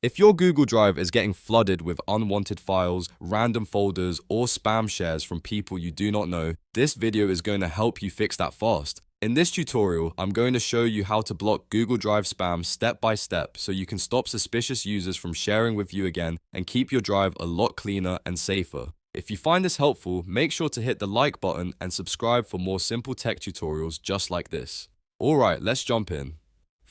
If your Google Drive is getting flooded with unwanted files, random folders, or spam shares from people you do not know, this video is going to help you fix that fast. In this tutorial, I'm going to show you how to block Google Drive spam step by step so you can stop suspicious users from sharing with you again and keep your drive a lot cleaner and safer. If you find this helpful, make sure to hit the like button and subscribe for more simple tech tutorials just like this. Alright, let's jump in.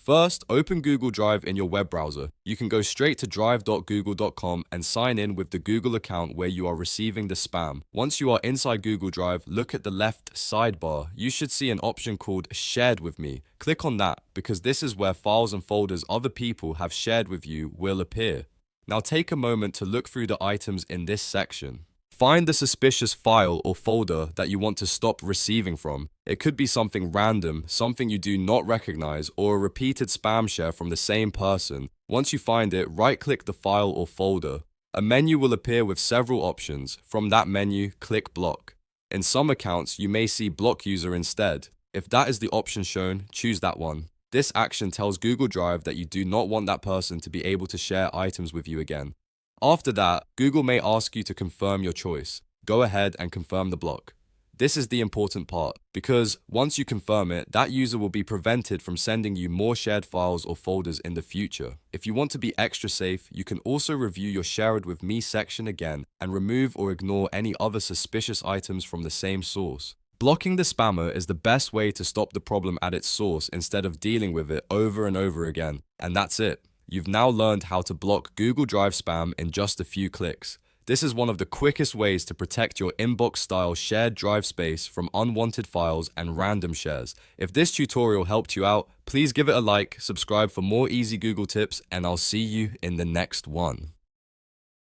First, open Google Drive in your web browser. You can go straight to drive.google.com and sign in with the Google account where you are receiving the spam. Once you are inside Google Drive, look at the left sidebar. You should see an option called Shared with Me. Click on that because this is where files and folders other people have shared with you will appear. Now take a moment to look through the items in this section. Find the suspicious file or folder that you want to stop receiving from. It could be something random, something you do not recognize, or a repeated spam share from the same person. Once you find it, right-click the file or folder. A menu will appear with several options. From that menu, click Block. In some accounts, you may see Block User instead. If that is the option shown, choose that one. This action tells Google Drive that you do not want that person to be able to share items with you again. After that, Google may ask you to confirm your choice. Go ahead and confirm the block. This is the important part, because once you confirm it, that user will be prevented from sending you more shared files or folders in the future. If you want to be extra safe, you can also review your Shared with Me section again and remove or ignore any other suspicious items from the same source. Blocking the spammer is the best way to stop the problem at its source instead of dealing with it over and over again. And that's it. You've now learned how to block Google Drive spam in just a few clicks. This is one of the quickest ways to protect your inbox-style shared drive space from unwanted files and random shares. If this tutorial helped you out, please give it a like, subscribe for more easy Google tips, and I'll see you in the next one.